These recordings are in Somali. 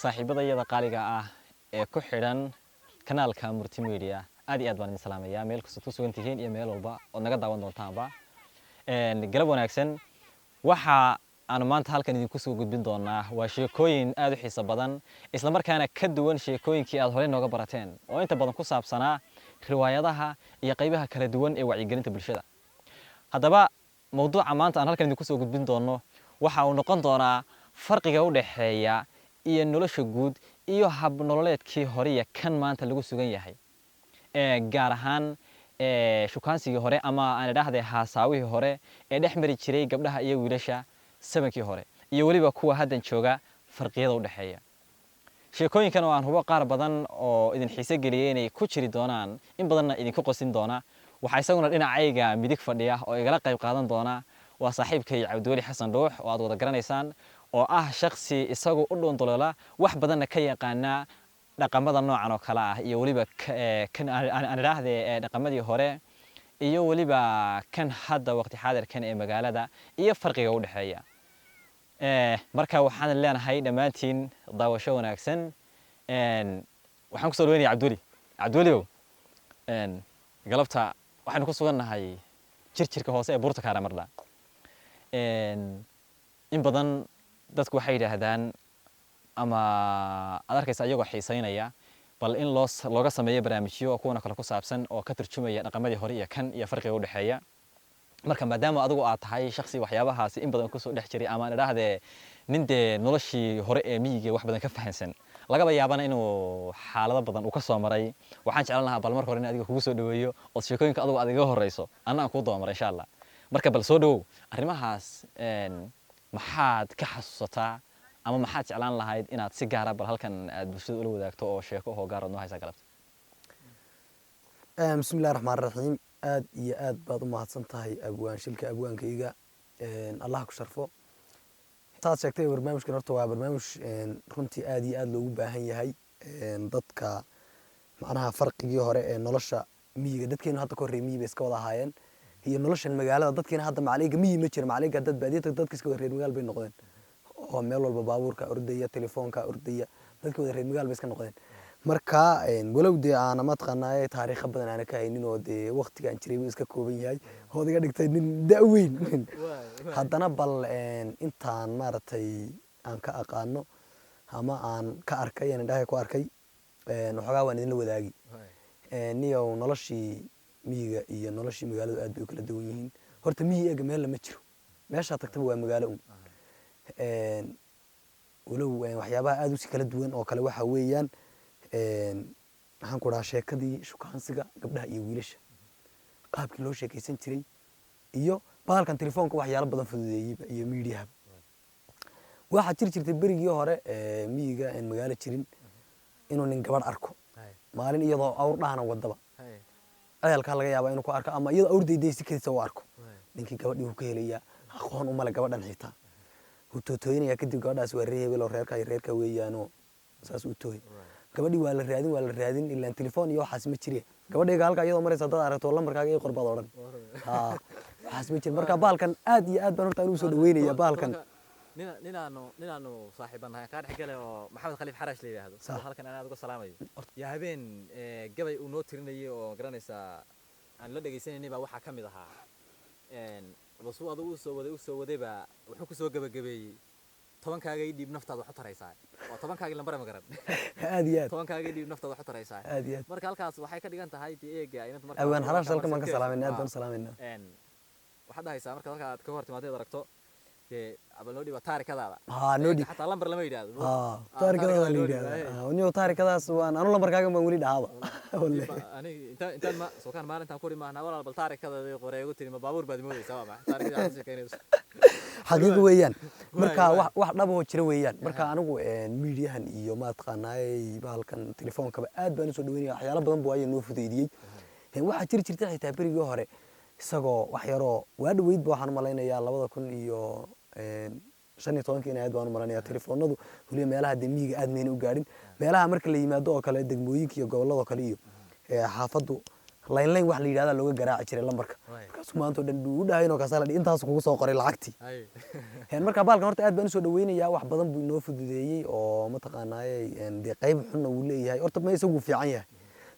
saaxiibadayada qaaliga ah ee ku xidhan kanaalka Murti Media aad iyo aad baan idin salaamayaa meel kasta ku sugan tihiin iyo meel walba oo naga daawan doontaanba galab wanaagsan waxa aan maanta halkan idinku soo gudbin doonaa waa sheekooyin aad u xiiso badan isla markaana ka duwan sheekooyinkii aad hore nooga barateen oo inta badan ku saabsanaa riwaayadaha iyo qaybaha kala duwan ee wacyigelinta bulshada haddaba mawduuca maanta aan halkan idinku soo gudbin doono waxa uu noqon doonaa farqiga u dhaxeeya iyo nolosha guud iyo hab nololeedkii hore iyo kan maanta lagu sugan yahay gaar ahaan shukaansigii hore ama aan idhaahday haasaawihii hore ee dhex mari jiray gabdhaha iyo wiilasha sabankii hore iyo weliba kuwa haddan jooga farqiyada u dhaxeeya sheekooyinkan oo aan hubo qaar badan oo idin xiise geliyay inay ku jiri doonaan in badanna idinku qosin doona waxaa isaguna dhinacayga midig fadhiya oo igala qayb qaadan doona waa saaxiibkay Cabdiweli Xasan Dhuux oo aad wada garanaysaan oo ah shakhsi isagu u dhoondolola wax badanna ka yaqaana dhaqamada noocan oo kala ah iyo waliba kan aan idhaahday dhaqamadii hore iyo waliba kan hadda waqti xaadirkan ee magaalada iyo farqiga u dhaxeeya marka waxaan leenahay dhamaantiin daawasho wanaagsan waxaan ku soo dhaweynayaa Cabdiweli galabta waxaan ku sugannahay jirjirka hoose ee buurta Kaaramarda in badan dadku waxay yiraahdaan ama aad arkaysa ayagoo xiisaynaya bal in looga sameeyo barnaamijyo kuwana kale ku saabsan oo ka turjumaya dhaqamadii hore iyo kan iyo farqiga u dhaxeeya marka maadaama adigu aad tahay shakhsi waxyaabahaasi in badan ku soo dhex jiray ama aan idhaahdee nin dee noloshii hore ee miyiga wax badan ka fahansan lagaba yaabana inuu xaalado badan uu ka soo maray waxaan jeclaan lahaa bal marka hore in adiga kugu soo dhaweeyo oo sheekooyinka adigu aad iga horeyso anna aan kuu doomaro insha Allah marka bal soo dhawow arrimahaas maxaad ka xasuusataa ama maxaad jeclaan lahayd inaad si gaar ah bal halkan aad bulshada ula wadaagto oo sheeko oo gaar ah noo haysa galabta bismillaahir rahmaanir rahiim aad iyo aad baad u mahadsan tahay abwaankayga Allah ku sharfo taas sheegtay barnaamijkan horta waa barnaamij runtii aad iyo aad loogu baahan yahay dadka macnaha farqigii hore ee nolosha miyiga dadkeenu hadda ka horreeyay miyiga iska wada ahaayeen iyo nolosha magaalada dadkeena hadda macaliga miyi ma jiro macaliga dad baadiyada dadka iska wada reer magaal bay noqdeen oo meel walba baabuurka ordaya telefoonka ordaya dadka wada reer magaal bay iska noqdeen marka walowdii aan ma taqaanaay taariikh badan aan ka haynin oo de waqtiga aan jiray iska kooban yahay oo diga dhigtay nin daaweyn haddana bal intaan maartay aan ka aqaano ama aan ka arkay aan dhahay ku arkay waxoogaa waan idin la wadaagi niyo noloshii miyiga iyo noloshii magaalada aad bay u kala duwan yihiin horta miyiga meel lama jiro meesha tagtaba waa magaalo walow waxyaabaha aad u si kala duwan oo kale waxa weeyaan waxaan ku dhahaa sheekadii shukaansiga gabdhaha iyo wiilasha qaabkii loo sheekaysan jiray iyo baalkan telefoonka waxyaalo badan fududeeyay iyo meediyaha waxa jirtay berigii hore miyiga aan magaalo jirin inuu nin gabadh arko maalin iyadoo awr dhahana wadaba ayalka laga yaabaa inuu ku arko ama iyadoo awr deydaysi kadib uu arko ninkii gabadhii uu ka helaya aqoon uma la gabadhan xitaa uu tootoynaya kadib gabadhaas waa reebel oo reerka weeyaano saas uu tooy gabadhii waa la raadin ilaa telefoon iyo waxaas ma jireen gabadhayga halka iyadoo maraysa dad aragto lambarkaaga ay qorbad oran waxaas ma jireen marka baalkan aad iyo aad baan horta u soo dhaweynaya baalkan ninaanu saaxiibanahay ka dhex galay oo Maxamed Khaliif Xarash la yiraahdo halkan aan aad uga salaamayo yaa habeen gabay uu noo tirinayay oo garanaysa aan la dhageysanay baa waxa kamid ahaa wasuu adigu u soo wadayba wuxuu ku soo gabagabeeyay tobankaaga dhiib naftaada wax u taraysaa waa tobankaaga lambar ma garan aad iyo aad tobankaaga dhiib naftaada wax u taraysaa aad iyo aad marka halkaas waxay ka dhigan tahay eega inta marka awaan Xarash halka man ka salaamayna aad baan salaamayna waxaad haysaa marka halka ka hor timaadeed aragto abal noo dhiba taarikadaada noo dhib xataa lambar lama yiraahdo taarikadaada la yiraahdo aniga taarikadaas waan anu lambarkaaga ma wali dhaaba aniga intaan ma soo kan maalintan ku dhimaana walaal bal taarikadaada qoreego tiri ma baabuur baad moodaysaa waa taarikada aan sheekeynayso xaqiiqo weeyaan marka wax dhab oo jira weeyaan marka anigu meediyahan iyo ma taqaanaay baalkan telefoonka aad baan u soo dhaweynaya waxyaalo badan buu ay noo fudeydiyay waxa jirtay xitaa berigii hore isagoo wax yaro waa dhaweyd baa waxaan malaynayaa 2015 in aad baan malaynayaa telefoonadu waliba meelaha demiga aad meena u gaadhin meelaha marka la yimaado oo kale degmooyinka iyo gobolada kale iyo xaafadu layn wax la yidhahda looga garaaci jiray lambarka markaasuu maanta oo dhan u dhahaynoo kaasa la intaas kugu soo qoray lacagtii marka baalkan horta aad baan usoo dhaweynayaa wax badan buu inoo fududeeyey oo mataqaanaaye dee qayb xunna wuu leeyahay horta ma isagu fiican yahay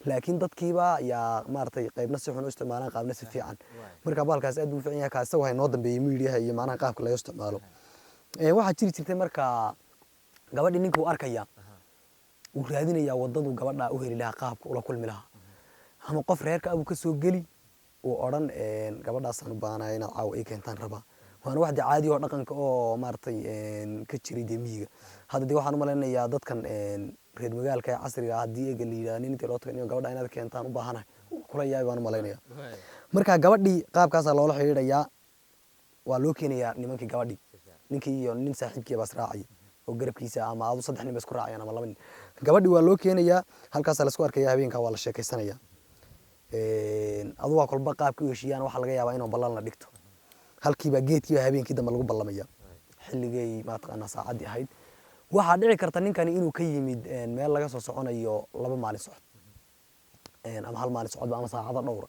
laakiin dadkiiba yaa maaragtay qaybna si xun u isticmaalaan qaabna si fiican marka baalkaas aad buu fiican yahay kaas isagu hay noo dambeeyey miidiyaha iyo macnaha qaabka laga isticmaalo waxaa jiri jirtay marka gabadhii ninka uu arkaya uu raadinayaa wadadu gabadha u heli lahaa qaabka ula kulmi lahaa ama qof reerka abuu ka soo geli uu odhan gabadhaasaan u baahanaya inaad caawa ii keentaan rabaa waana wax dee caadi oo dhaqanka oo maaragtay ka jiray dee miyiga hadda dee waxaan u malaynayaa dadkan reer magaalka ee casriga ah haddii eega la yidhahda nin intii loo tago gabadha inaad keentaan u baahanahay kula yaabi baan u malaynayaa marka gabadhii qaabkaasaa loola xidhiidhayaa waa loo keenayaa nimankii gabadhii ninkii iyo nin saaxiibkii baas raacaya oo garabkiisa ama adu 3 nin ba isku raacayaan ama 2 nin gabadhii waa loo keenayaa halkaas la isku arkaya habeenka waa la sheekaysanaya adu waa kolba qaabka u heshiiyaan waxa laga yaabaa inuu ballan la dhigto halkiiba geedkiiba habeenkii dambe lagu ballamaya xilligay ma taqaanaa saacadii ahayd waxaa dhici karta ninkani inuu ka yimid meel laga soo soconayo 2 maalin socod ama 1 maalin socod ama saacado dhowr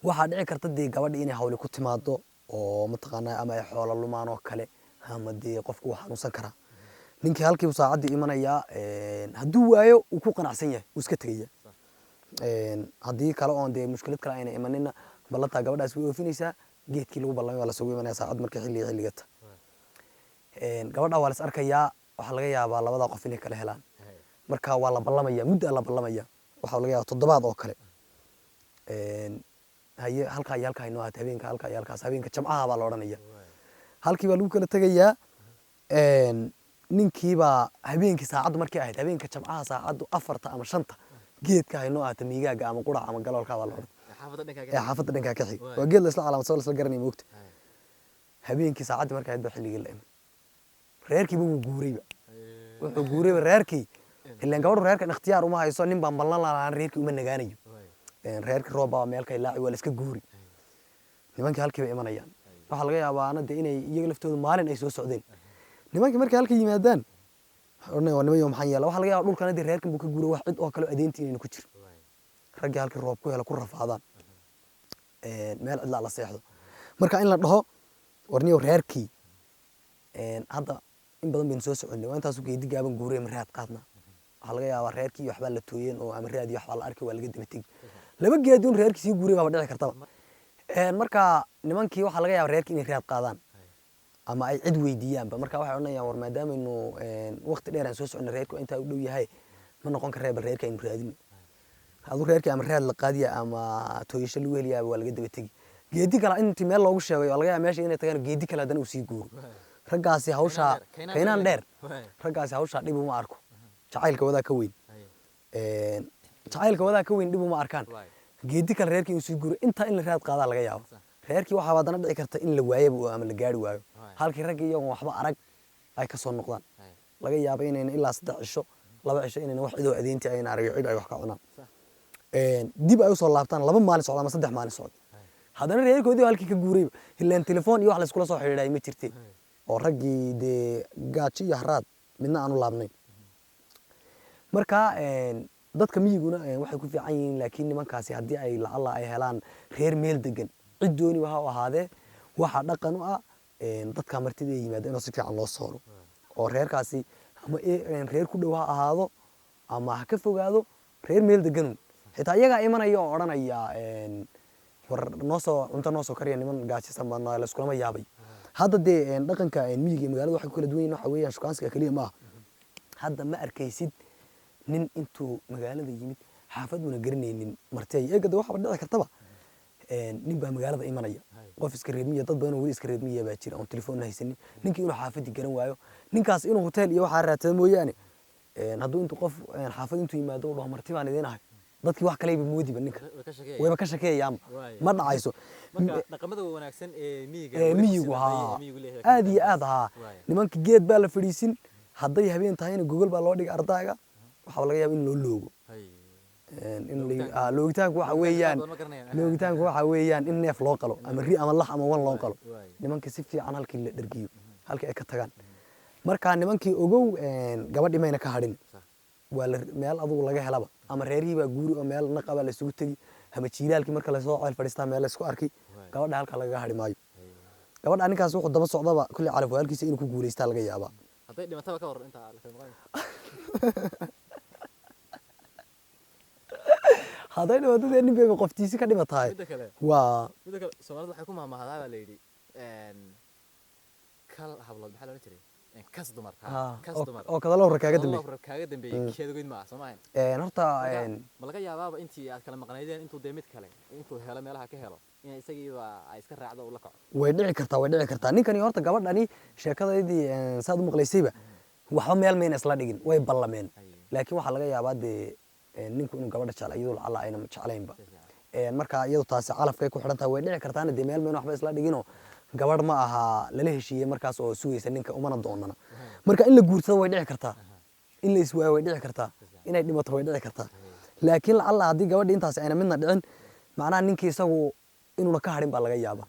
waxaa dhici karta dee gabadhii inay hawli ku timaado oo ma taqaanaa ama ay xoolo lumaan oo kale ama dee qofku wax xanuunsan kara ninkii halkii saacadii imanaya hadduu waayo uu ku qanacsan yahay uu iska tagaya haddii kale oon dee mushkilad kale ayna imanina ballantaa gabadhaas way oofinaysaa geedkii lagu ballamay waa lasoo imanaya saacad markii xilligata gabadha waa la is arkayaa waxaa laga yaabaa labada qof inay kala helaan marka waa la ballamaya muddo la ballamaya waxaa laga yaabaa 7 oo kale haye halka iyo halka inoo aad habeenka halka iyo halkaas habeenka jamcaha baa la odhanaya halkii baa lagu kala tagayaa ninkiiba habeenkii saacadu markii ahayd habeenka jamcaha saacadu 4 ama 5 geedka haynoo aata miigaaga ama qurac ama galoolka baa la odhan xaafadda dhankaa ka xig waa geed la isla calaamadsan la isla garanay moogta habeenkii saacadii markii ahayd baa xilligii la iman reerkiiba wuu guurayba wuxuu guurayba reerkii ilaan gabadhu reerkan ikhtiyaar uma hayso nin baan ballan lahaan reerkii uma nagaanayo reerkii roob baa meelkay laaci waa la iska guuri nimankii halkiiba imanayaan waxaa laga yaabaa ana dee inay iyaga laftooda maalin ay soo socdeen nimankii markay halka yimaadaan waa nimayo maxaan yeela waxaa laga yaabaa dhulkana dee reerkan buu ka guuray wax cid oo kale adeyntii inayna ku jiro raggii halkii roob ku hela ku rafaadaan meel cidlaa la seexdo marka in la dhaho warniyow reerkii hadda in badan baynu soo soconay waa intaasu geedi gaaban guuray ama raad qaadna waxaa laga yaabaa reerkii waxbaa la tooyeen oo ama raad iyo waxbaa la arkay waa laga daba tegi 2 geedi un reerkii sii guuray baaba dhici kartaba marka nimankii waxaa laga yaabaa reerkii inay raad qaadaan ama ay cid weydiiyaanba marka waxay odhanayaan war maadaamaynu waqti dheer aan soo soconay reerku intaa u dhow yahay ma noqon karee bal reerka aynu raadino aduu reerkii ama raad la qaadiya ama tooyasho lagu heliyaaba waa laga daba tegi geedi kale intii meel loogu sheegay oo laga yaabaa meesha inay tagaan geedi kale haddana uu sii guuro raggaasi hawshaa kaynaan dheer raggaasi hawshaa dhib uma arko jacaylka wadaa ka weyn jacaylka wadaa ka weyn dhib uma arkaan geedi kale reerkii inuu sii guuro intaa in la raad qaadaa laga yaabo reerkii waxaa haddana dhici karta in la waayaba ama la gaari waayo halkii raggii iyagoon waxba arag ay ka soo noqdaan laga yaabo inayna ilaa 3 cisho 2 cisho inayna wax cidoo adeyntii ayna arag cid ay wax ka cunaan dib ay u soo laabtaan 2 maalin socdo ama 3 maalin socdo haddana reerkoodii halkii ka guurayba ilaan telefoon iyo wax la iskula soo xidhiidhay ma jirtay oo raggii dee gaajo iyo haraad midna aan u laabnayn marka dadka miyiguna waxay ku fiican yihiin laakiin nimankaasi haddii ay lacala ay helaan reer meel degan cid dooni waxa u ahaadee waxa dhaqan u ah dadka martida yimaada inuu si fiican loo sooro oo reerkaasi ama reer ku dhow ha ahaado ama ha ka fogaado reer meel degan xitaa iyaga imanaya oo odhanaya war noo soo cunto noo soo kariya niman gaajaysan baan la iskulama yaabay hadda dee dhaqanka miyiga magaalada waxa ku kala duwan yihiin waxa weeyaan shukaansiga kaliya ma aha hadda ma arkaysid nin intuu magaalada yimid xaafaduna garanaynin martay eegada waxa dhici kartaba nin baa magaalada imanaya qof iska reebmiya dad badan oo wali iska reebmiya baa jira oo telefoon haysanin ninkii inuu xaafadii garan waayo ninkaas inuu hotel iyo waxa raadsada mooyaane hadduu intuu qof xaafad intuu yimaado oo dhaho marti baan idin ahay dadkii wax kale moodiba ninka wayba ka shakeeyaan ma dhacayso dhaqamada wanaagsan ee miyigu aad iyo aad nimanka geed baa la fadhiisin hadday habeen tahayna gogol baa loo dhigay ardayga waxa laga yaabaa in loo loogo loogitaanku waxa weeyaan in neef loo qalo ama ri ama lax ama wan loo qalo nimanka si fiican halkii la dhargiyo halkii ay ka tagaan marka nimankii ogow gabadhii mayna ka hadhin waa meel adugu laga helaba ama reerihii baa guuri oo meel naqaba la isugu tegi ama jiilaalkii marka lasoo ceel fadhiistaa meel laysku arkay gabadha halka lagaga hadhi maayo gabadha ninkaas wuxuu daba socdaba kulli calaf walaalkiisa inuu ku guulaystaa laga yaabaa hadday dhimataba ka hor inta la kala maqan hadday dhimatadee nin bayba qoftiisi ka dhimatahay midda kale Soomaalida waxay ku mahmahdaa baa la yidhi kal hablood maxaa la oran jiray kas dumar kas dumar oo kada lowra kaaga dambeeyay keedogoyn ma Soomaaliya horta ma laga yaabaaba intii aad kala maqnaydeen intuu deemid kale intuu helo meelaha ka helo in isagiiba ay iska raacdo ula kaco way dhici kartaa ninkani horta gabadhani sheekadaydii saad u maqlaysayba waxba meel mayna isla dhigin way ballameen laakiin waxaa laga yaabaa dee ninku inuu gabadha jecel iyadoo lacala ayna jeclaynba marka iyadu taasi calafkay ku xidhan tahay way dhici kartaana dee meel mayna waxba isla dhiginoo gabadh ma aha lala heshiiyey markaas oo sugaysa ninka umana doonana marka in la guursado way dhici kartaa in la iswaayo way dhici kartaa inay dhimato way dhici kartaa laakiin lacala haddii gabadhii intaasi ayna midna dhicin macnaha ninkii isagu inuuna ka hadhin baa laga yaaba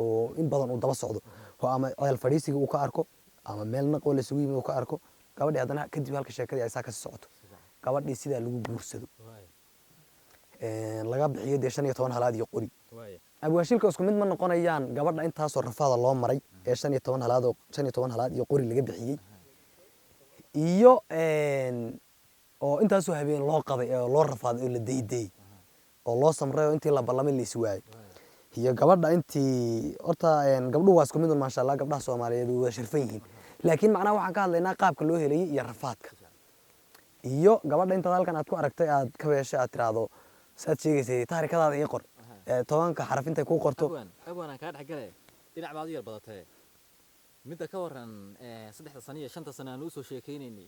oo in badan uu daba socdo oo ama ceel fadhiisiga uu ka arko ama meel naqoo la isugu yimid uu ka arko gabadhii haddana kadib halka sheekadii ay saa kasii socoto gabadhii sidaa lagu guursado laga bixiyo dee 15 halaad iyo qori abwaashilka isku mid ma noqonayaan gabadha intaasoo rafaada loo maray ee 15 halaad iyo qori laga bixiyey iyo oo intaasoo habeen loo qaday oo loo rafaaday oo la deydey oo loo samray oo intii la ballamay la iswaayay iyo gabadha intii horta gabdhuhu waa isku mid maasha Allah gabdhaha Soomaaliyeed way sharfan yihiin laakiin macnaha waxaan ka hadlaynaa qaabka loo helay iyo rafaadka iyo gabadha inta halkan aad ku aragtay aad ka beeshay aad tiraado saad sheegaysay taariikhdaada ii qor tobanka xaraf intay ku qorto abwan ka dhaxgalay dhinac baad yar badatay midda ka waran 3 sano iyo 5 sano aan u soo sheekeynayni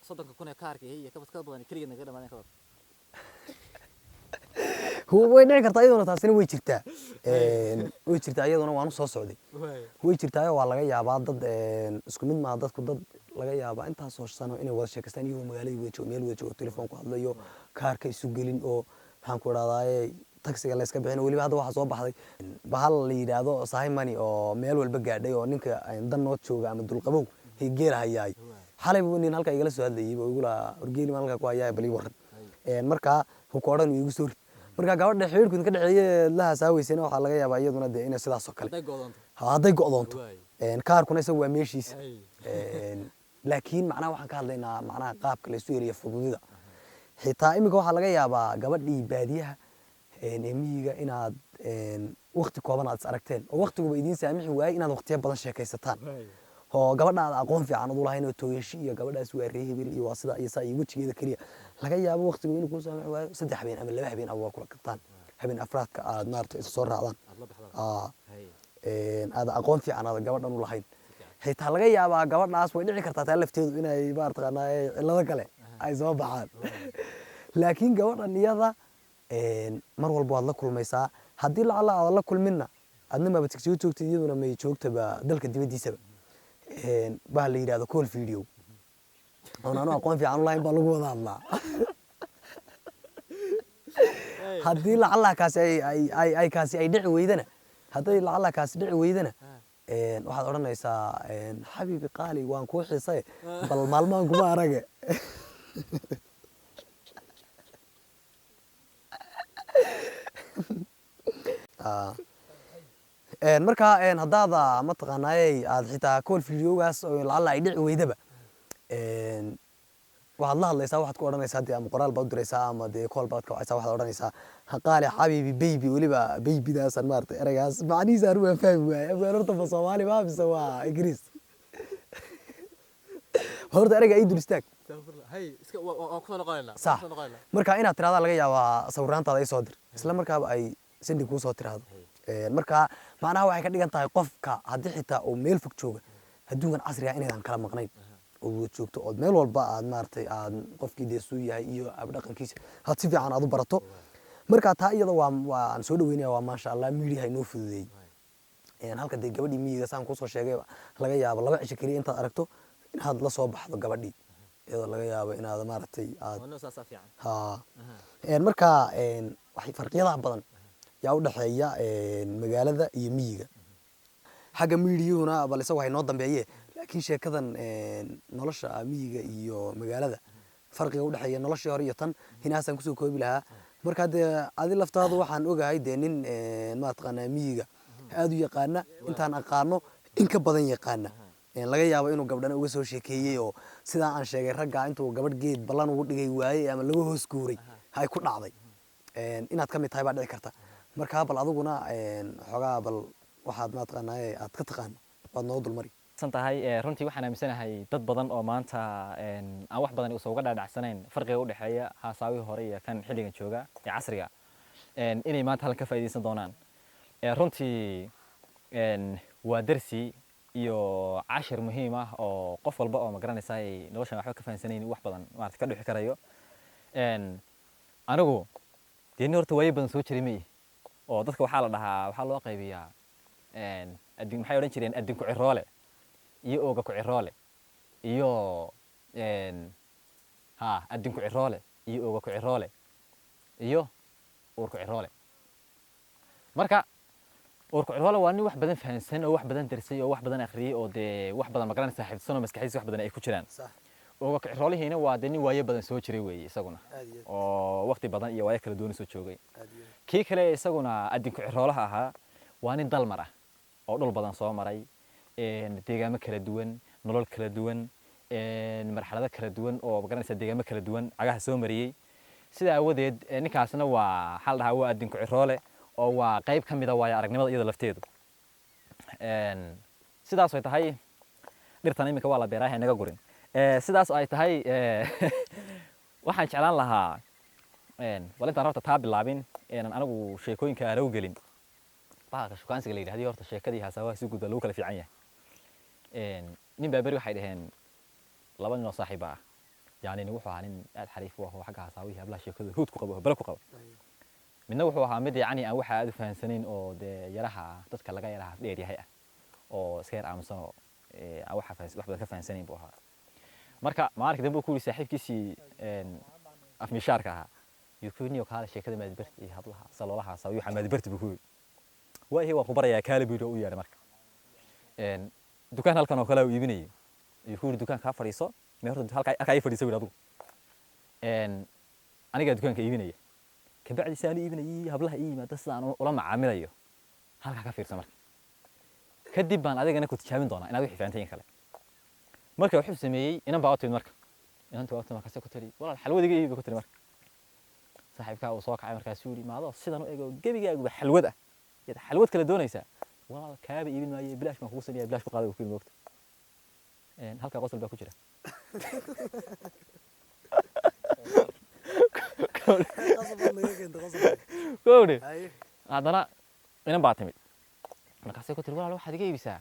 soddonka kun ee kaarkii iyo ka badan kaliya naga dhamaadeen ka war way dhici kartaa iyaduna taasina way jirtaa iyaduna waanu soo socday way jirtaa waa laga yaabaa dad isku mid ma dadku dad laga yaabaa intaasoo sano inay wada sheekaystaan iyagoo magaalada wada joogo meel wada joogo telefoon ku hadlayo kaarka isu gelin oo maxaan ku idhahdaa taksiga la iska bixin weliba hadda waxaa soo baxday bahal la yidhaahdo sahay money oo meel walba gaadhay oo ninka dan noo jooga ama dulqabow geela hayaay xalay buu nin halka igala soo hadlayay oo igula orgeeli ma halka ku hayaay bali waran markaa uu ku odhan igu soo rid marka gabadha xiriirku ka dhaxeeyay la haasaawaysan waxa laga yaabaa iyaduna de inay sidaas oo kale hadday go'doonto kaarkuna isagu waa meeshiisa laakiin macnaha waxaan ka hadlaynaa macnaha qaabka la isu yeeliyo fududida xitaa imika waxaa laga yaabaa gabadhii baadiyaha miyiga inaad waqti kooban aad is aragteen oo waqtiguba idiin saamixi waayay inaad waqtiyo badan sheekaysataan oo gabadhaada aqoon fiican u lahayn oo tooyeeshi iyo gabadhaas waa reer hebel iyo waa sida iyo saa iyo wajigeeda kaliya laga yaabo waqtigu inuu ku saamixi waayo 3 habeen ama 2 habeen aad kula qabtaan habeen afraadka aad maartay soo raacdaan aad aqoon fiican aad gabadhan u lahayn xitaa laga yaabaa gabadhaas way dhici kartaa taa lafteedu inay maartaqaanaa cilado kale ay soo baxaan laakiin gabadhan iyada mar walba waad la kulmaysaa haddii lacala aad la kulminna adna maaba tigsiyo joogtay iyaduna may joogtaba dalka dibadiisaba baa la yidhahdo call video oon anu aqoon fiican u lahayn baa lagu wada hadlaa haddii lacala kaasi ay kaasi ay dhici weydana hadday lacala kaasi dhici weydana waxaad odhanaysaa xabiibi qaali waan kuu xiisay bal maalmahan kuma arage marka haddaada mataqaanaayey aad xitaa call videogaas oo lacala ay dhici weydaba waxaad la hadlaysaa waxaad ku odhanaysaa dee ama qoraal baad u diraysaa ama dee call baad ka wacaysaa waxaad odhanaysaa qaali xabiibi baby weliba babydaasaan maaragtay eraygaas macnihiisa anigu waan fahmi waayey afgaan horta ma soomaali ma mise waa ingiriis horta erayga ii dul istaag sax marka inaad tiraahdaa laga yaabaa sawiraantaada ii soo dir isla markaaba ay sindi kuu soo tiraahdo marka macnaha waxay ka dhigan tahay qofka haddii xitaa uu meel fog jooga adduunkan casriga inaydan kala maqnayn oo wada joogto ood meel walba aad maaragtay aad qofkii dee suu yahay iyo abdhaqankiisa had si fiican aad u barato marka taa iyada waan soo dhaweynaya waa maasha Allah miidiyaha inoo fududeeyey halka dee gabadhii miyiga saan kusoo sheegay laga yaabo 2 cisho kaliya intaad aragto inaad la soo baxdo gabadhii iyadoo laga yaabo inaad maaragtay aad marka waxay farqiyada badan yaa u dhaxeeya magaalada iyo miyiga xagga miidiyuhuna bal isagu waxay noo dambeeyeen laakiin sheekadan nolosha miyiga iyo magaalada farqiga u dhaxeeya noloshii hore iyo tan hinaasan kusoo koobi lahaa marka dee adi laftaadu waxaan ogahay dee nin ma taqaanaa miyiga aad u yaqaana intaan aqaano in ka badan yaqaana laga yaabo inuu gabdhana uga soo sheekeeyey oo sidaa aan sheegay ragga intuu gabadh geed ballan ugu dhigay waayey ama laga hoos guuray hay ku dhacday inaad ka mid tahay baa dhici karta marka bal adiguna xoogaa bal waxaad ma taqaanaa aad ka taqaano waad noo dulmari tahay runtii waxaan aaminsanahay dad badan oo maanta aan wax badan uga dhaadhacsanayn farqiga u dhexeeya haasaawihii hore iyo kan xilligan jooga ee casriga inay maanta halkan ka faa'iideysan doonaan runtii waa darsi iyo cashir muhiim ah oo qof walba oo ma garanaysa ay noloshan waxba ka fahansanayn wax badan maaragtay ka dhixi karayo anigu dee horta waayo badan soo jiray mey oo dadka waxaa la dhahaa waxaa loo qaybiyaa maxay odhan jireen adinku ciroole iyo ooga ku ciroole iyo adinku ciroole iyo ooga ku ciroole iyo uur ku ciroole marka uur ku ciroole waa nin wax badan fahansan oo wax badan darsay oo wax badan akhriyay oo dee wax badan magaranaysa xifdsan oo maskaxdiisa wax badan ay ku jiraan ooga ku ciroolihiina waa dee nin waayo badan soo jiray weeye isaguna oo waqti badan iyo waayo kala duwan soo joogay kii kale isaguna adinku ciroolaha ahaa waa nin dalmar ah oo dhul badan soo maray deegaamo kala duwan nolol kala duwan marxalado kala duwan oo magaranaysa deegaamo kala duwan cagaha soo mariyey sida awadeed ninkaasna waa xal dhahaa waa adinku ciroole oo waa qayb ka mid ah waayo aragnimada iyada lafteedu sidaas ay tahay dhirtan iminka waa la beeraa inaga gurin sidaas ay tahay waxaan jeclaan lahaa bal intaan horta taa bilaabin inaan anigu sheekooyinka aan u gelin bahalka shukaansiga la yidhahdo horta sheekadii haasawaha si guud baa lagu kala fiican yahay nin baa beri waxay dhaheen laba nin oo saaxiib ah yani nin wuxuu ahaa nin aad xariif u ah oo xagga haasawihii hablaha sheekada huud ku qabo bala ku qabo midna wuxuu ahaa mid yacni aan waxa aad u fahansanayn oo dee yaraha dadka laga yaraha dheer yahay ah oo iska yar aamusan oo aan wax badan ka fahansanayn buu ahaa marka maalinka dambe uu ku yidhi saaxiibkiisii afmishaarka ahaa yuu ku yidhi niyo kaale sheekada maadbarti iyo hablaha saloolaha haasawiyo waxaa maadbarti buu ku yidhi waayahay waan ku barayaa kaale buu yidhi oo u yeedhay marka dukaan halkan oo kale uu iibinayay ayuu ku yidhi dukaan kaa fadhiiso mee horta halkaa ii fadhiisa wiil adigu anigaa dukaanka iibinaya kabacdi saan iibinayay hablaha ii yimaada sidaan ula macaamilayo halkaa ka fiirsa marka kadib baan adigana ku tijaabin doonaa inaad wixii fahantayin kale marka wuxuu sameeyey inan baa u timid marka inanta waa u timid markaasay ku tiri walaal xalwadiga iibi ku tiri marka saaxiibkaa uu soo kacay markaasuu yidhi maadoo sidan u ego gebigaaguba xalwad ah yaad xalwad kale doonaysaa walaal kaaba iibin maayo bilaash baan kugu sanaya bilaash ku qaada ku moogta halkaa qosol baa ku jira kowdhe haddana inan baa timid markaasay ku tiri walaal waxaad iga iibisaa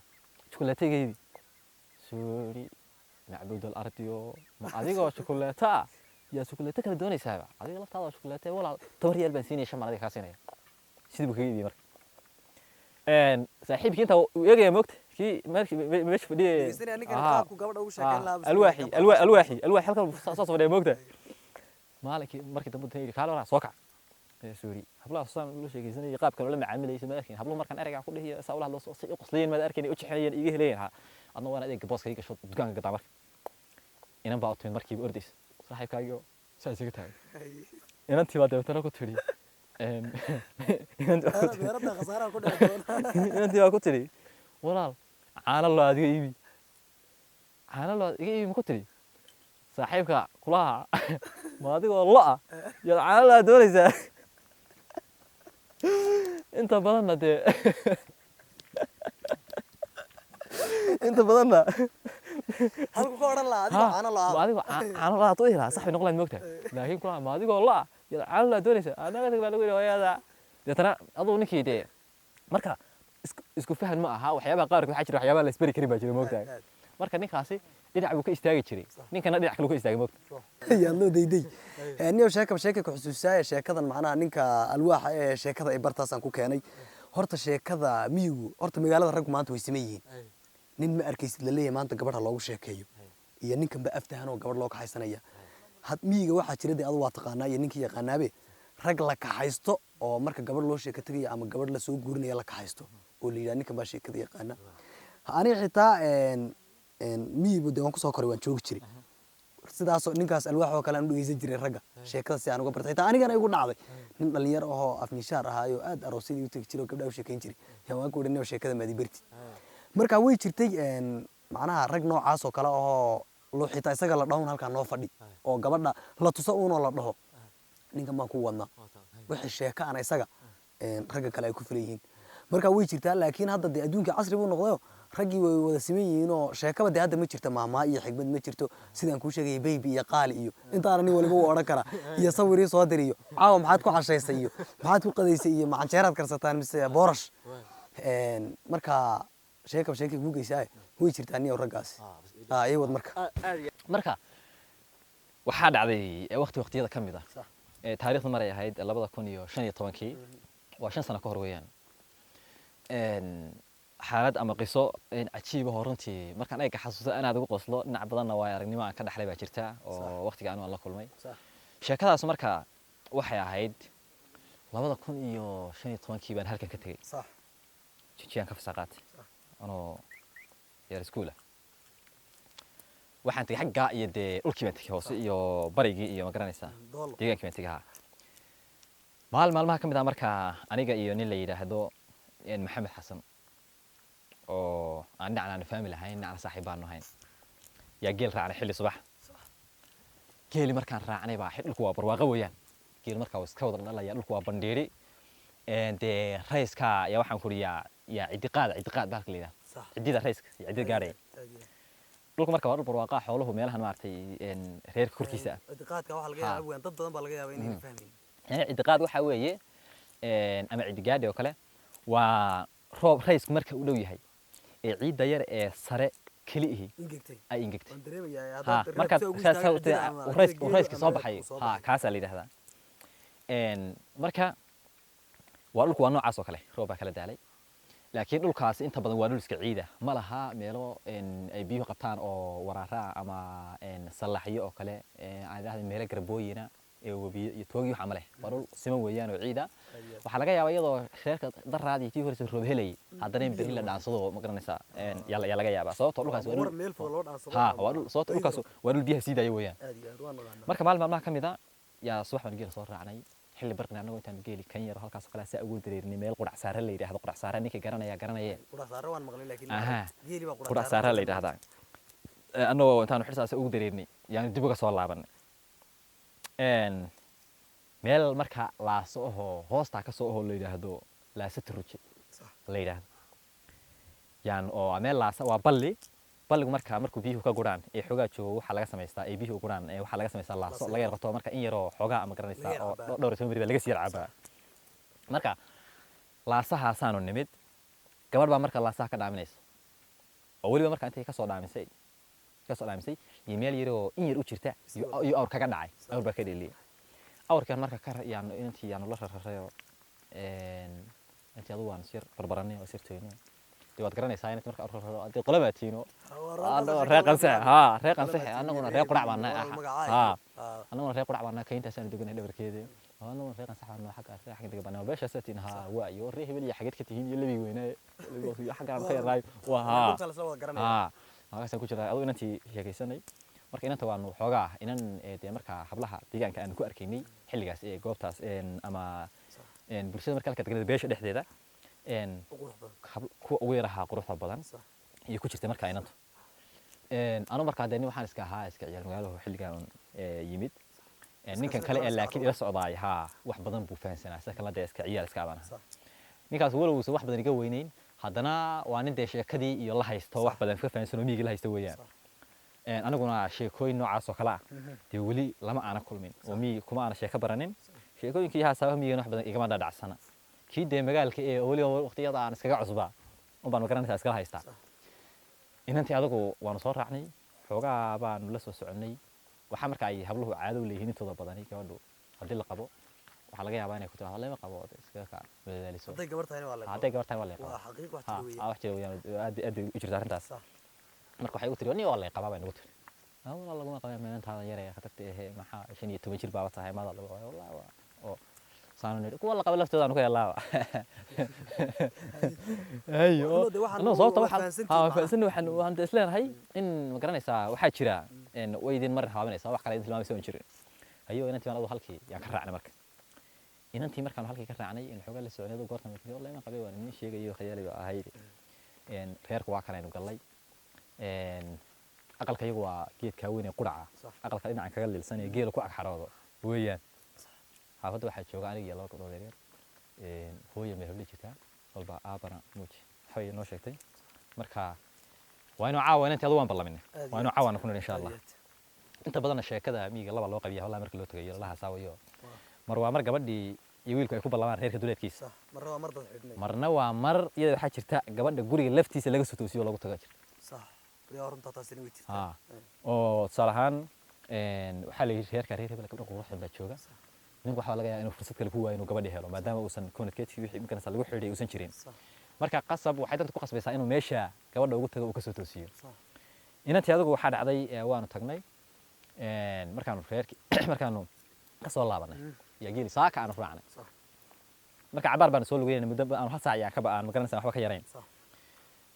jukuleeta iga iibi suu yidhi macbuud alardiyo ma adigoo jukuleeta ah yaa jukuleeta kale doonaysaaba adiga laftaada jukuleeta walaal toban riyaal baan siinaya shan baan adiga kaa siinaya sidii buu kaga iibiyey marka saaxiibkii intaa uu eegaya moogta kii meesha fadhiyay alwaaxi halkan soo fadhiya moogta maalinkii markii dambe uu yidhi kaale walaa soo kac suuri hablaha saan ula sheekaysanayay qaab kale ula macaamilaysa ma arkin habluhu markaan ereyga ku dhihiyo saa ula hadlo si u qoslayeen ma arkin u jixinayeen iga helayeen ha adna waan adeeg booska iga gasho dukaanka gadaa marka inan baa u timid markiiba ordays saaxiibkaagiyo saa isaga taagay inantii baa deebtana ku tidhi inantii baa ku tidhi walaal caano loo adiga iibi caano loo iga iibi ma ku tidhi saaxiibka kulaha ma adigoo lo-a yaad caano laa doonaysaa inta badanna dee inta badanna halku ka odhan lahaa adigoo caano lo-a adigoo caano lo-a tu ihi saxbi noqon lahayd moogtahay laakiin kulaha ma adigoo lo-a yaad caano laa doonaysaa anaga tag baa lagu yidhi hooyada deetana aduu ninkii dee marka isku fahan ma aha waxyaabaha qaarkood waxaa jira waxyaabaha la isberi karin baa jira moogtahay marka ninkaasi dhinac buu ka istaagi jiray ninkana dhinac kale ka istaagay moogta yaan loo dayday niyo sheeka ku xusuusaaya sheekadan macnaha ninka alwaaxa ee sheekada ay bartaasaan ku keenay horta sheekada miyigu horta magaalada raggu maanta way siman yihiin nin ma arkaysid la leeyahay maanta gabadha loogu sheekeeyo iyo ninkanba aftahan oo gabadh loo kaxaysanaya miyiga waxaa jira dee adu waa taqaanaa iyo ninkii yaqaanaabe rag la kaxaysto oo marka gabadh loo sheeka tegaya ama gabadh la soo guurinaya la kaxaysto oo la yidhaha ninkan baa sheekada yaqaana aniga xitaa miyigu dee waan kusoo koray waan joogi jiray sidaasoo ninkaas alwaax oo kale aan u dhegeysan jiray ragga sheekada si aan uga bartay xitaa anigana igu dhacday nin dhalinyaro ahoo afnishaar ahaayo aad aroosyadii u tegi jiray oo gabdhaha u sheekayn jiray yaa waan ku odhanay sheekada maadi barti marka way jirtay macnaha rag noocaas oo kale ahoo loo xitaa isaga la dhahoon halkaa noo fadhi oo gabadha la tuso uunoo la dhaho ninkan baan ku wadnaa wixii sheeko aan isaga ragga kale ay ku filan yihiin marka way jirtaa laakiin hadda dee adduunka casri buu noqdayo raggii way wada siman yihiin oo sheekaba dee hadda ma jirto maamaa iyo xigmad ma jirto sidaan kuu sheegaya baby iyo qaali iyo intaana nin waliba uu odhan karaa iyo sawirii soo dir iyo caawa maxaad ku cashaysay iyo maxaad ku qadaysay iyo macanjeeraad karsataan mise boorash marka sheekaba sheekay kuu geysaaye way jirtaa niyow raggaasi ii wad marka waxaa dhacday waqtiyada ka mid ah taariikhdu maray ahayd 2015 waa 5 sano ka hor weeyaan xaalad ama qiso cajiib ah runtii markaan ay ka xasuusto anaad ugu qoslo dhinac badanna waa aragnimo aan ka dhaxlay baa jirta oo waqtiga aan la kulmay sheekadaas marka waxay ahayd 2015 baan halkan ka tagay صح jijiyaan ka fasaqaatay anoo yar iskuula waxaan tagay xagga iyo dee dhulkii baan tagay hoose iyo barigii iyo ma garanaysaa deegaankii baan tagay maalmaha ka mid ah markaa aniga iyo nin la yiraahdo maxamed xasan oo aan dhinacna family ahayn dhinacna saaxiib baan ahayn yaa geel raacnay xilli subax geeli markaan raacnay baa dhulku waa barwaaqo weeyaan geel markaa iska wada dhalaya dhulku waa bandheeri dee rayska yaa waxaan ku riyaa yaa cidiqaad baalka la yiraahdo cidida rayska iyo cidida gaadhay dhulku markaa waa dhul barwaaqo xooluhu meelahan maartay reerka korkiisa cidiqaadka waxa laga yaabaa dad badan baa laga yaabaa inay fahmin cidiqaad waxa weeye ama cidigaadhi oo kale waa roob raysku marka uu dhow yahay ee ciidda yar ee sare kaliihi ay ingegtay marka rayska soo baxay kaasa la yiraahdaa marka waa dhulku waa noocaas oo kale roob baa kala daalay laakiin dhulkaas inta badan waa dhul iska ciida ma laha meelo ay biyuhu qabtaan oo waraara ama salaxyo oo kale aan idhaahdo meelo garbooyina webiyo iyo toogi waxa ma leh waa dhul siman weeyaan oo ciida waxa laga yaabaa iyadoo reerka daraadii tii horeysa roob helay haddana in beri la dhaansado ma garanaysaa yaa laga yaabaa sababtoo dhulkaas waa dhul meel fog loo dhaansado waa dhul sababtoo dhulkaas waa dhul biyaha siidaya weeyaan marka maalmaha ka mid ah yaa subax baan geel soo raacnay xilli barqina anagoo intaan geeli kan yar halkaas kale saa ugu dareernay meel qurac saare la yiraahdo qurac saare ninka garanaya qurac saare waan maqlay laakiin geeli baa qurac saare la yiraahdaa anagoo intaan xirsaas ugu dareernay yaan dib uga soo laabanay meel marka laaso oo hoosta ka soo la yiraahdo laasata ruje la yiraahdo yaan oo meel laasa waa balligu markuu biyuhu ka guraan ee xogaa joogo waxa laga sameystaa ee biyuhu guraan ee waxa laga sameystaa laaso laga yarqato marka in yaro xogaa ama garanaysaa oo dhowr iyo toban laga sii cabaa marka laasahaasaan nimid gabadh baa marka laasaha ka dhaaminaysa oo waliba marka intay ka soo dhaamisay iyo meel yaro in yar u jirta iyo awr kaga dhacay awr baa ka dheeliyay awrkan marka ka yaan intii yaan la rarayo intii adu waan sir barbaranay oo sirtooyno waad garanaysaa in marka arro hadii qolabatiino reeqan sax annaguna reeq qurac baan annaguna reeq qurac baan kayntaasaan deganay dhabarkeeda annaguna reeqan sax baan xagga degan baan beesha satin waa iyo reex wali xagad ka tihiin iyo labi weynaa xagga aan ka yaray waa halkaas ku jira adoo inantii sheekaysanay marka inanta waanu xoogaa inan marka hablaha deegaanka aan ku arkaynay xilligaas ee goobtaas ama bulshada marka halka deganada beesha dhexdeeda ku ugu yaraha quruxda badan iyo ku jirtay marka inanta anu marka hadeen waxaan iska ahaa iska ciyaar magaalo xilligan yimid ninkan kale ee laakiin ila socdaay wax badan buu fahansanaa sida kala iska ciyaar iska abana ninkaas walow wax badan iga weynayn haddana waa nin dee sheekadii iyo la haysto wax badan ka fahansan oo miyiga la haysto weeyaan anaguna sheekooyin noocaas oo kale ah dee weli lama aana kulmin oo miyi kuma aana sheeko baranin sheekooyinkii sabab miyiga wax badan igama dhadhacsana kii dee magaalka ee weli waqtiyada aan iskaga cusbaa baan ma garanaysaa iskala haystaa inantii adagu waanu soo raacnay xoogaa baanu la soo soconay waxaa marka ay habluhu caado u leeyihiin intooda badani gabadhu haddii la qabo waxaa laga yaabaa inay ku tiraahdo lama qabo iskaga ka wadaaliso hadday gabar tahay waa la qabo waa xaqiiq wax jiro weeyaan aad u jirta arrintaas marka waxay u tiri ni waa la qabaa bay nagu tiri wala laguma qabaa meelantaada yar ee khatarta ee maxaa 15 jir baa tahay maada wallahi oo saanu kuwa la qabo laftooda aanu ka yeelaa ayo anoo sababta waxaan fahansan waxaan isleenahay in ma garanaysaa waxaa jira way idin mar haabanaysaa wax kale idin tilmaamaysa oo jirin ayo inantii baan adu halkii yaan ka raacnay marka inantii markaan halkii ka raacnay in xogaa la socday adu goortan markii wallahi ma qabay waan nin sheegayo khiyaaliga ahayd reerku waa kanaynu gallay aqalkaygu waa geedka weyn ee quraca aqalka dhinacan kaga lilsan ee geela ku ag xaroodo weeyaan xaafadda waxaa jooga aniga iyo laba gabdhood yaryar hooyo meel habli jirtaa walba aabana muuji waxay noo sheegtay marka waa inuu caawa inantii adu waan ballaminay waa inuu caawa ku nidhi insha allah inta badanna sheekada miyiga laba loo qabiya wallahi marka loo tagayo lalaha saawayo mar waa mar gabadhii iyo wiilku ay ku ballamaan reerka duleedkiisa marna waa mar iyada waxaa jirta gabadha guriga laftiisa laga soo toosiyo lagu taga jirta oo tusaale ahaan waxaa la yidhi reerka reer hebel gabdha quruxdan baa jooga ninku waxaa laga yaabaa inuu fursad kale ku waayo inuu gabadhi helo maadaama uusan communicative wixii imkanasa lagu xidhiidhay uusan jirin marka qasab waxay danta ku qasbaysaa inuu meesha gabadha ugu tago uu ka soo toosiyo inantii adigu waxaa dhacday waanu tagnay markaanu ka soo laabanay yaa geeli saaka aanu raacnay marka cabaar baanu soo lugeynay muddo aanu hal saac yaa ka ba'aan magaranaysaa waxba ka yarayn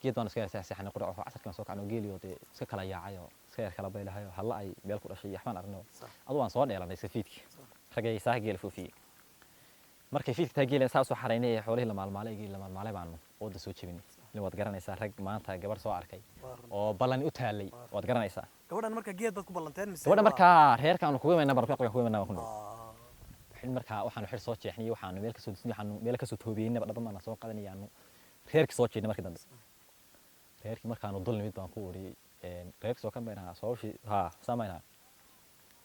geed baanu iska seexanay qurac oo casarkii soo kacnay geeli oo dee iska kala yaacay oo iska yar kala baylahay oo halla ay meel ku dhashay waxbaan aragnay adu waan soo dheelanay safiidkii ragay saaka geeli foofiyey markay fiidka taa geeli saa soo xaraynay ee xoolihii la maalmaalay geeli la maalmaalay baanu wada soo jebinay in waad garanaysaa rag maanta gabar soo arkay oo ballan u taalay waad garanaysaa gabadhan marka geed baad ku ballanteen mise gabadha marka reerkaanu kugu imaynaa barka ku imaynaa ku xil marka waxaanu xir soo jeexnay waxaanu meel ka soo disnay waxaanu meel ka soo toobiyay dhadhan baan soo qadanayaanu reerkii soo jeednay markii dambe reerkii markaanu dul nimid baan ku wariyay reerkii soo kan baynaa soo saamaynaa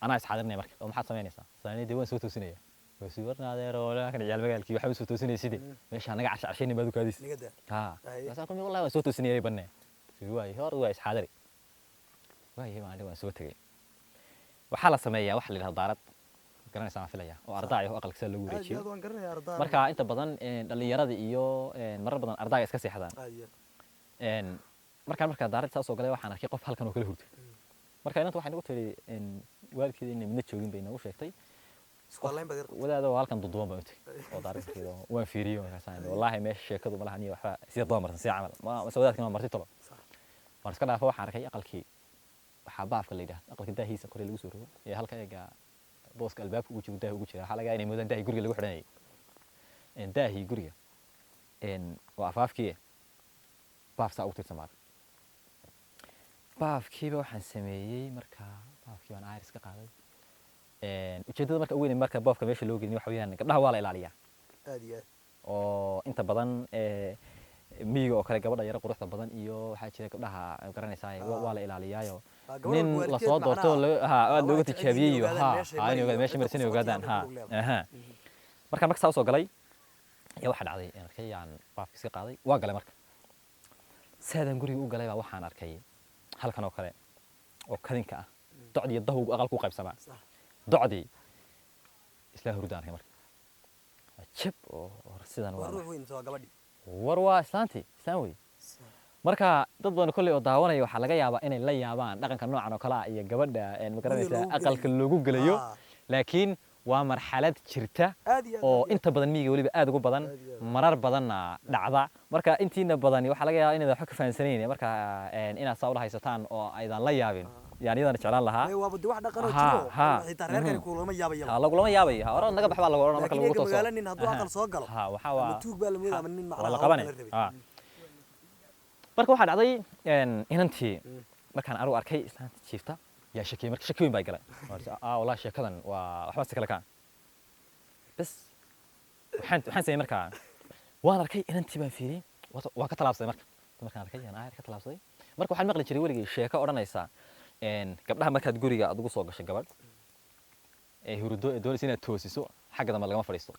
anaa isxaadirnay marka oo maxaad samaynaysaa saanidii waan soo toosinaya وسي ورنا هذا رولا كان عيال مقالكي وحب سوتو سنة سيدي ماشي أنا قاعد عشان ما دوك هذيس بس أقول والله سوتو سنة يبنى واي هار واي حاضري واي ما عنده سوتو وحالة سمية وحل الهضارات قرنا سامع فيها وأرضاعي هو أقل كسر لو ريتشي مركا أنت بدن اللي يراد إياه مرة بدن أرضاعي إسكاسي حدا مركا دارت ساسو قلي وحنا كي قف هالكانوا كله هرت مركا أنت واحد قلت لي إن والد كذي إن من تشوفين بينه وش يختي wadaada waa halkan duduban baa utay oo daarinkeeda waan fiiriyo markaasaan wallahi meesha sheekadu malaha niyo waxa sida doomarsan si camal ma sawadaadka ma marti tolo waan iska dhaafo waxaan arkay aqalkii waxa baafka la yiraahdo aqalka daahiisa kore lagu soo rogo ee halka eega booska albaabka ugu jiro daahi ugu jira waxa laga yaabaa inay mudan daahi guriga lagu xidhanay daahi guriga waa afaafkii baafsa ugu tirsamaa baafkiiba waxaan sameeyay marka baafkii waan iris ka qaaday ujeedada marka weyn marka boofka meesha loo gelin waxa weeyaan gabdhaha waa la ilaaliyaa aad iyo aad oo inta badan miyiga oo kale gabadha yar quruxda badan iyo waxa jira gabdhaha garanaysaa waa la ilaaliyaayo nin la soo doorto aad looga tijaabiyay ay ogaad meesha marsinay ogaadaan marka soo galay ayaa waxa dhacday in arkayaan baafka iska qaaday waa galay marka saadan guriga u galay baa waxaan arkay halkan oo kale oo kadinka ah docdii dahu aqal ku qaybsamaa docdii isla hurdaan arkay marka jab oo sidan waa ruux weyn soo gabadhi war waa islaanti islaan wey marka dad badan kulli oo daawanaya waxa laga yaabaa inay la yaabaan dhaqanka noocan oo kala iyo gabadha ma garanaysaa aqalka loogu galayo laakiin waa marxalad jirta oo inta badan miyiga waliba aad ugu badan marar badanna dhacda marka intiina badan waxa laga yaabaa inaad wax ka fahansaneen marka inaad sawir haysataan oo aydan la yaabin يعني إذا نشعلان لها. waa badi wax dhaqan oo jiro xitaa reerkan kulama yaabaya lagulama yaabaya hore naga baxbaa lagu oran marka lagu tooso magaalada hadduu aqal soo galo waxa waa tuug baa la moodaa ama nin macna la qabanay marka waxa dhacday inantii markaan aru arkay islaanta jiifta yaa shakiyay marka shakiyin bay galay wallahi sheekadan waa waxba si kala kaan bas waxaan sameeyay marka waan arkay inantii baan fiiriyay waa ka talaabsaday markaan arkay aan ka talaabsaday marka waxaan maqli jiray weligii sheeko odhanaysa gabdhaha markaad guriga aad ugu soo gashay gabadh hurdo doonaysa inaad toosiso xagga dambe lagama fadhiisto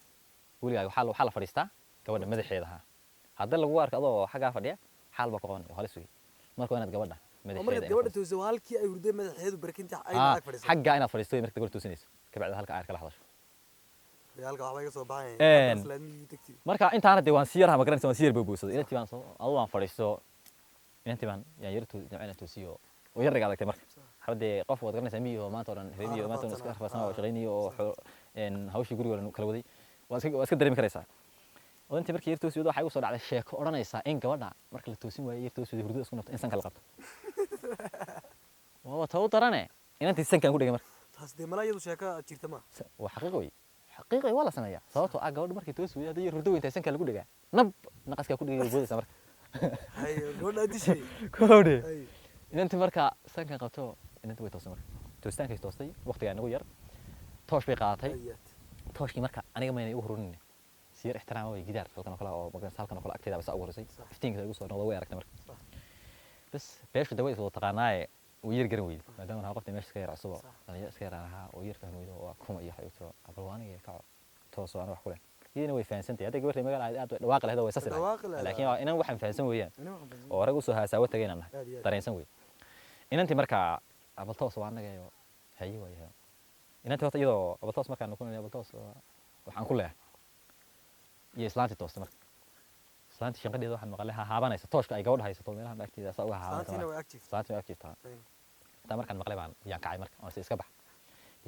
weligaa waxaa la fadhiistaa gabadha madaxeeda haddii lagu arko adoo xaggaa fadhiya xaal baa ku qabanaya hore sugay marka waa inaad gabadha madaxeeda gabadha toosiso halkii ay hurdo madaxeedu barkinta ay naag fadhiiso xagga inaad fadhiisto marka gabadha toosinayso kabacdi halka aad kala hadasho halka waxba iga soo baxay marka intaana de waan siyar magaranaysa waan siyar booboosaday intii baan soo adoo waan fadhiisto intii baan yaan yartu jamcina toosiyo oo yar riga adagtay marka hadde qof wad garanaysaa miyo maanta oran reebiyo maanta iska rafasana oo shaqayniyo oo hawshii guriga kala waday waa iska dareemi karaysaa oo intii markii yar toosiyo waxa igu soo dhacday sheeko odhanaysa in gabadha marka la toosin waayo yar toosiyo hurdo isku nafta in san kala qabto waa taw darane inantii sankaan ku dhigay marka taas dee malaa iyadu sheeka jirta ma waa xaqiiqo wey xaqiiqo waa la sameeyaa sababtoo ah gabadhu markay toos weyday haddii hurdo weyntahay sankaa lagu dhigaa nab naqaskaa ku dhigay boodaysa marka hay gabadha dishay kowdhe hay inantii marka sankan qabto inantii way toostay marka toostaankay toostay waqtigaa inagu yar toosh bay qaadatay tooshkii marka aniga maynay u hurunin si yar ixtiraam way gidaar halkan oo kale oo magan halkan oo kale agteeda baa ugu horeysay iftiinka igu soo noqdo way aragtay marka bas beeshu daway soo taqaanaaye uu yar garan weyday maadaama aan qofta meesha ka yar cusub dhalinyaro iska yar ahaa oo yar fahmaydo oo kuma iyo xayuto abalwaaniga ka toos oo aan wax ku leh iyana way fahansantahay hadda gabartay magaalada aad dhawaaq leh way sasir laakiin waa inaan waxaan fahansan weeyaan oo rag u soo haasawa tagayna nahay dareensan weey inantii marka abal toos waa anaga iyo hayi way inantii horta iyadoo abal toos markaan ku leeyahay abal toos waxaan ku leeyahay iyo islaantii toos marka islaantii shanqadeeda waxaan maqlay haabanaysa tooshka ay gabadha haysato meelaha agteeda saa uga haabanaysa islaantii way active tahay inta markaan maqlay baan yaan kacay marka oo iska bax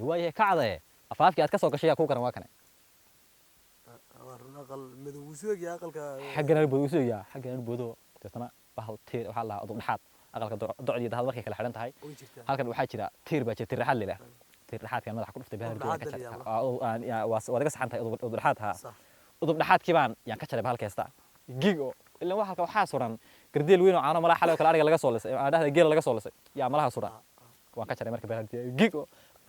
waayahay kacday afaafkii aad ka soo gashay ku garan waa kana aqal madow suugiya aqalka xaggan buu suugiya xaggan buu dadana bahal tiir waxa la udub dhaxaad aqalka docdiida hal markay kala xiran tahay halkan waxa jira tiir baa jirta raxal leh tiir dhaxaadkan madax ku dhuftay bahal ka jaray waa laga saxan tahay udub dhaxaad ha udub dhaxaadkii baan yaan ka jaray bahal kasta gigo ilaa waxa suran gardeel weyn oo caano malaha xalay kala ariga laga soo lisay aan dhahday geel laga soo lisay yaa malaha suran waan ka jaray marka bahal gigo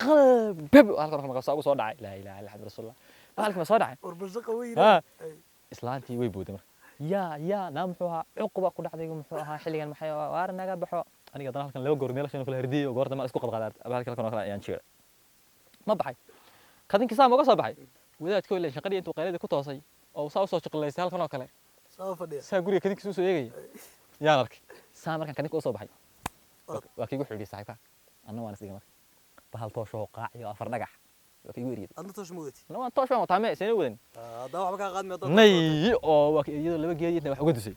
qalb halkan marka soo dhacay la ilaaha illa rasuulullah halkan soo dhacay warbashaqa weyn islaantii way booday marka yaa naam muxuu ahaa cuquba ku dhacday muxuu ahaa xilligan maxay waar naga baxo aniga dan halkan laba goor meelashan kala herdiyo goorta ma isku qadqaadaad halkan oo kale ayaan jeeray ma baxay kadinki saa ma soo baxay wadaadkoo ilaa shaqadii intuu qeylada ku toosay oo saa soo shaqaleysay halkan oo kale soo fadhiya saa guriga kadinki soo eegay yaa arkay saa markan kadinki soo baxay waa kiigu xidhi saaxiibka anna waan isdhigay marka bahal toosho qaaciyo afar dhagax waa kiigu eriyay adna toosh moodati waan toosh waan taamay seen wadan daa waxba ka qaadmay dad nay oo waa iyadoo laba geeyay wax uga dusay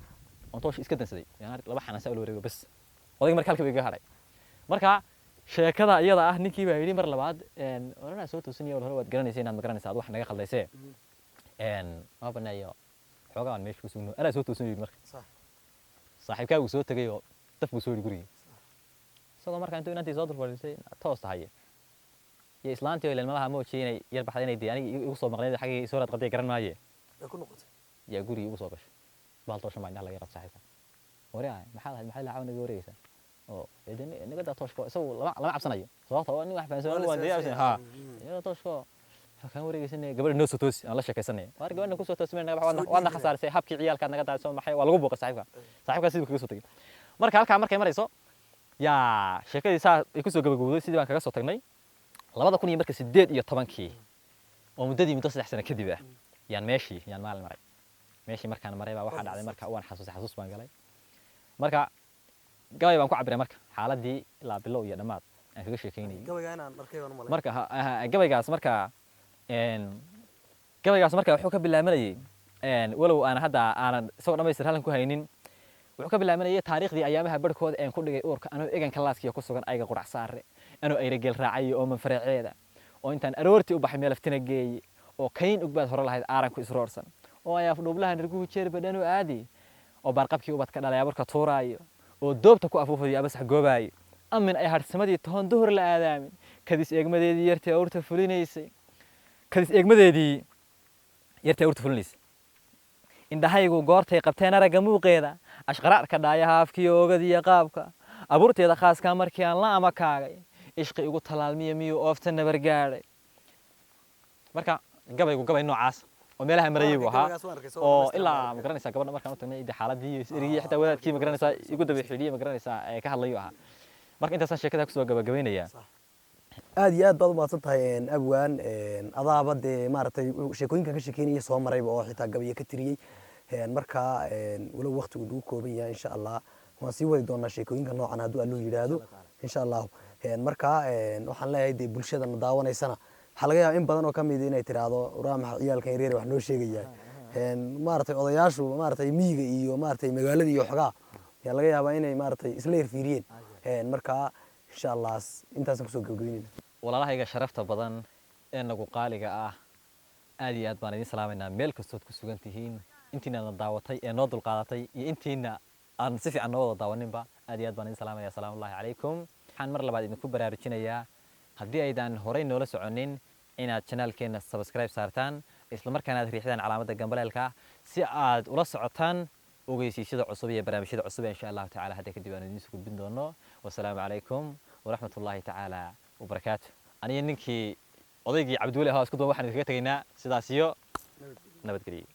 on toosh iska dansaday yaan laba xanaan saa wareego bas odayga marka halka iga haray marka sheekada iyada ah ninkii baa yiri mar labaad orana soo toosiniyo hore waad garanaysaa inaad ma garanaysaa wax naga qaldaysay ma banayo xogaa aan meesha ku sugno ana soo toosiniyo marka saaxiibkaagu soo tagay oo daf buu soo guriga sidoo marka intuu inantii soo durfadhisay toos tahay iyo islaantii oo ilmaha moochii inay yar baxday inay aniga igu soo maqnay xaqii soo raad qaday garan maaye ku noqotay yaa guriga igu soo gashay baal toosho ma indhaha laga qab saaxiibka wareey maxaa la caawinayo wareeysa oo idin inaga daa tooshko isagu lama cabsanayo sababtoo ah nin wax fahansan waa diyaarsan ha inaga tooshko kan wareegaysan gabadha noo soo toosi aan la sheekaysanay waar gabadha ku soo toosmeen naga waad khasaarsay habkii ciyaalka naga daadso maxay waa lagu booqay saaxiibka sidii kaga soo tagay marka halka markay marayso yaa sheekadii saa ay ku soo gabagabowday sidii baan kaga soo tagnay 2018 oo muddo 3 sano kadib ah yaan maalin maray meeshii markaan maray baa waxa dhacday marka waan xasuus baan galay marka gabay baan ku cabiray marka xaaladii ilaa bilow iyo dhamaad aan kaga sheekeynay gabayga inaan arkay waan malay marka gabaygaas marka wuxuu ka bilaabanayay walow aan hadda aanan soo dhameystir halkan ku haynin wuxuu ka bilaabanayay taariikhdii ayaamaha barkood ee ku dhigay uurka anoo egan kalaaskiyo ku sugan ayga qurac saare anoo ayra geel raacay oo manfaraceeda oo intaan aroortii u baxay meel aftina geeyay oo kayn ugbaad hore lahayd aaranku isroorsan oo ay afdhuublahan irguhu jeerba dhanu aadi oo barqabkii ubad ka dhalay aburka tuuraayo oo doobta ku afuufayo abasax goobaayo amin ay harsamadii toon duhur la aadaamin kadis eegmadeedii yartay awrta fulinaysay indhahaygu goortay qabteen aragga muuqeeda ashqaraarka dhaayaha afkiyo oogadiyo qaabka abuurteeda khaaskaa markii aan la amakaagay ishqi igu talaalmiyo miyuu oofta nabar gaadhay marka gabaygu gabay noocaas oo meelaha marayay buu ahaa oo ilaa ma garanaysaa gabadha markaan u tagnay xaaladii erigii xitaa wadaadkii ma garanaysaa igu daba xidhiyay ma garanaysaa ee ka hadlayo ahaa marka intaasaan sheekada kusoo gabagabaynayaa aad iyo aad baad u mahadsan tahay abwaan adaaba dee maaragtay sheekooyinkan ka sheekeynaya soo marayba oo xitaa gabayo ka tiriyey marka walow waqtigu nagu kooban yahay insha allah waan sii wadi doonaa sheekooyinka noocan hadduu alluu yidhaahdo insha allahu marka waxaan leeyahay dee bulshadana daawanaysana waxaa laga yaaba in badan oo ka mid inay tiraahdo raamaxa ciyaalkan yaryar wax noo sheegaya maaragtay odayaashu maaragtay miyiga iyo maaragtay magaalada iyo xogaa ayaa laga yaabaa inay maaragtay isla yarfiiriyeen marka insha allah intaasaan kusoo gabagabeynayna walaalahayga sharafta badan ee nagu qaaliga ah aad iyo aad baan idin salaamaynaa meel kastood ku sugan tihiin intiina daawatay ee noo dulqaadatay iyo intiina aan si fiican noo wada daawaninba aad iyo aad baan idin salaamayaa salaamu alaykum waxaan mar labaad idinku baraarujinayaa haddii aydan horey noola soconin inaad channelkeena subscribe saartaan isla markaana aad riixdaan calaamadda gambaleelka si aad ula socotaan ogeysiisyada cusub iyo barnaamijyada cusub insha Allah taala hadda kadib aan idin soo gudbin doono wassalaamu calaykum waraxmatullaahi tacaala wabarakaatu aniga ninkii odaygii cabdiweli ahaa isku duwan waxaan idinkaga tegaynaa sidaas iyo nabadgelyo